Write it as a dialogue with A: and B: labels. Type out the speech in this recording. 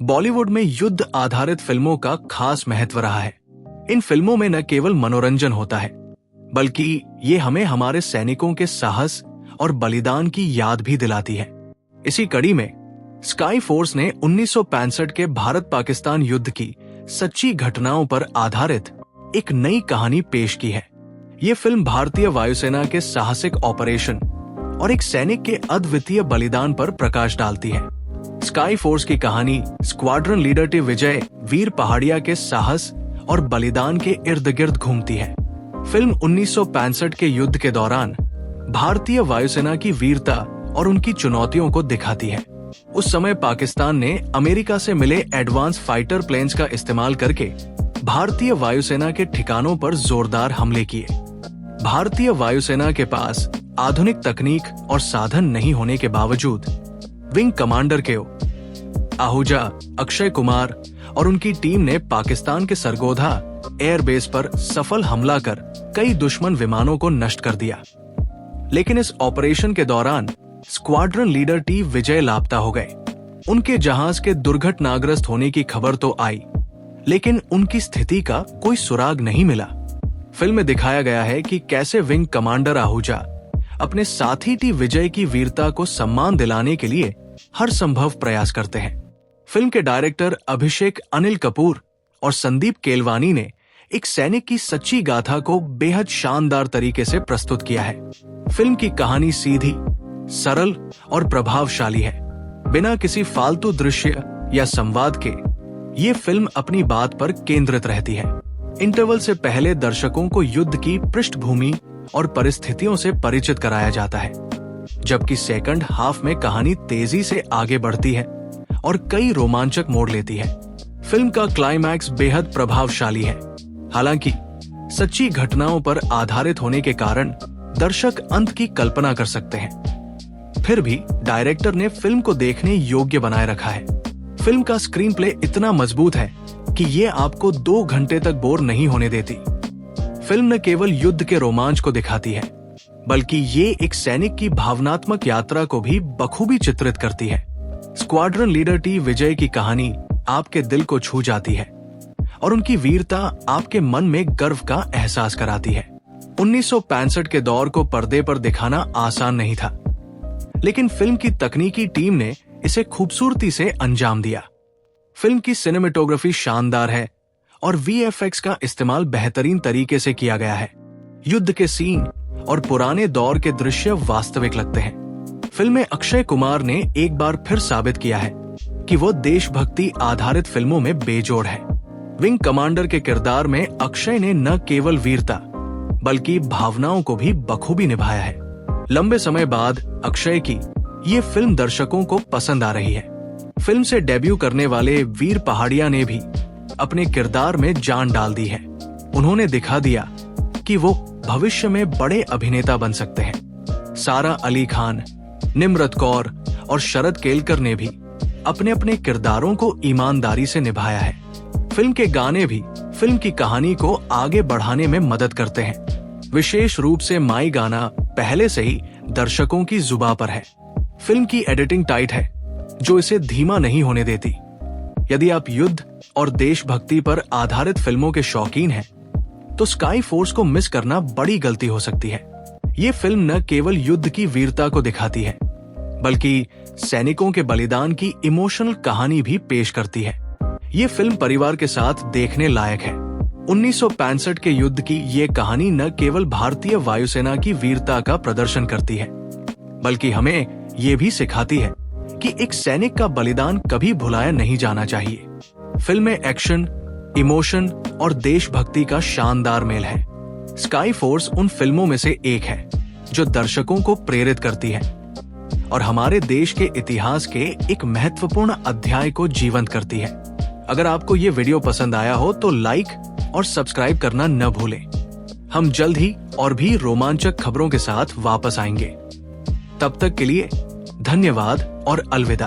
A: बॉलीवुड में युद्ध आधारित फिल्मों का खास महत्व रहा है। इन फिल्मों में न केवल मनोरंजन होता है, बल्कि ये हमें हमारे सैनिकों के साहस और बलिदान की याद भी दिलाती है। इसी कड़ी में स्काई फोर्स ने 1965 के भारत पाकिस्तान युद्ध की सच्ची घटनाओं पर आधारित एक नई कहानी पेश की है। ये फिल्म भारतीय वायुसेना के साहसिक ऑपरेशन और एक सैनिक के अद्वितीय बलिदान पर प्रकाश डालती है। स्काई फोर्स की कहानी squadron leader T Vijay Veer पहाड़िया के साहस और बलिदान के इर्द गिर्द घूमती है। फिल्म 1965 के युद्ध के दौरान भारतीय वायुसेना की वीरता और उनकी चुनौतियों को दिखाती है। उस समय पाकिस्तान ने अमेरिका से मिले एडवांस फाइटर प्लेन्स का इस्तेमाल करके भारतीय वायुसेना के ठिकानों पर जोरदार हमले किए। भारतीय वायुसेना के पास आधुनिक तकनीक और साधन नहीं होने के बावजूद विंग कमांडर के आहूजा अक्षय कुमार और उनकी टीम ने पाकिस्तान के सरगोधा एयरबेस पर सफल हमला कर कई दुश्मन विमानों को नष्ट कर दिया। लेकिन इस ऑपरेशन के दौरान स्क्वाड्रन लीडर टी विजय लापता हो गए। उनके जहाज के दुर्घटनाग्रस्त होने की खबर तो आई, लेकिन उनकी स्थिति का कोई सुराग नहीं मिला। फिल्म में दिखाया गया है कि कैसे विंग कमांडर आहूजा अपने साथी टी विजय की वीरता को सम्मान दिलाने के लिए हर संभव प्रयास करते हैं। फिल्म के डायरेक्टर अभिषेक अनिल कपूर और संदीप केलवानी ने एक सैनिक की सच्ची गाथा को बेहद शानदार तरीके से प्रस्तुत किया है। फिल्म की कहानी सीधी, सरल और प्रभावशाली है। बिना किसी फालतू दृश्य या संवाद के ये फिल्म अपनी बात पर केंद्रित रहती है। इंटरवल से पहले दर्शकों को युद्ध की पृष्ठभूमि और परिस्थितियों से परिचित कराया जाता है, जबकि सेकंड हाफ में कहानी तेजी से आगे बढ़ती है और कई रोमांचक मोड़ लेती है। फिल्म का क्लाइमैक्स बेहद प्रभावशाली है। हालांकि सच्ची घटनाओं पर आधारित होने के कारण दर्शक अंत की कल्पना कर सकते हैं। फिर भी डायरेक्टर ने फिल्म को देखने योग्य बनाए रखा है। फिल्म का स्क्रीन प्ले इतना मजबूत है कि ये आपको 2 घंटे तक बोर नहीं होने देती। फिल्म न केवल युद्ध के रोमांच को दिखाती है, बल्कि ये एक सैनिक की भावनात्मक यात्रा को भी बखूबी चित्रित करती है। स्क्वाड्रन लीडर टी विजय की कहानी आपके दिल को छू जाती है और उनकी वीरता आपके मन में गर्व का एहसास कराती है। 1965 के दौर को पर्दे पर दिखाना आसान नहीं था, लेकिन फिल्म की तकनीकी टीम ने इसे खूबसूरती से अंजाम दिया। फिल्म की सिनेमेटोग्राफी शानदार है और वीएफएक्स का इस्तेमाल बेहतरीन तरीके से किया गया है। युद्ध के सीन और पुराने दौर के दृश्य वास्तविक लगते हैं। फिल्म में अक्षय कुमार ने एक बार फिर साबित किया है कि वो देशभक्ति आधारित फिल्मों में बेजोड़ है। विंग कमांडर के किरदार में अक्षय ने न केवल वीरता बल्कि भावनाओं को भी बखूबी निभाया है। लंबे समय बाद अक्षय की ये फिल्म दर्शकों को पसंद आ रही है। फिल्म से डेब्यू करने वाले वीर पहाड़िया ने भी अपने किरदार में जान डाल दी है। उन्होंने दिखा दिया कि वो भविष्य में बड़े अभिनेता बन सकते हैं। सारा अली खान, निम्रत कौर और शरद केलकर ने भी अपने अपने किरदारों को ईमानदारी से निभाया है। फिल्म के गाने भी फिल्म की कहानी को आगे बढ़ाने में मदद करते हैं। विशेष रूप से माई गाना पहले से ही दर्शकों की जुबान पर है। फिल्म की एडिटिंग टाइट है, जो इसे धीमा नहीं होने देती। यदि आप युद्ध और देशभक्ति पर आधारित फिल्मों के शौकीन हैं, तो स्काई फोर्स को मिस करना बड़ी गलती हो सकती है। ये फिल्म न केवल युद्ध की वीरता को दिखाती है, बल्कि सैनिकों के बलिदान की इमोशनल कहानी भी पेश करती है। ये फिल्म परिवार के साथ देखने लायक है। 1965 के युद्ध की ये कहानी न केवल भारतीय वायुसेना की वीरता का प्रदर्शन करती है, बल्कि हमें ये भी सिखाती है कि एक सैनिक का बलिदान कभी भुलाया नहीं जाना चाहिए। फिल्म में एक्शन, इमोशन और देशभक्ति का शानदार मेल है। स्काई फोर्स उन फिल्मों में से एक है जो दर्शकों को प्रेरित करती है और हमारे देश के इतिहास के एक महत्वपूर्ण अध्याय को जीवंत करती है। अगर आपको ये वीडियो पसंद आया हो तो लाइक और सब्सक्राइब करना न भूलें। हम जल्द ही और भी रोमांचक खबरों के साथ वापस आएंगे। तब तक के लिए धन्यवाद और अलविदा।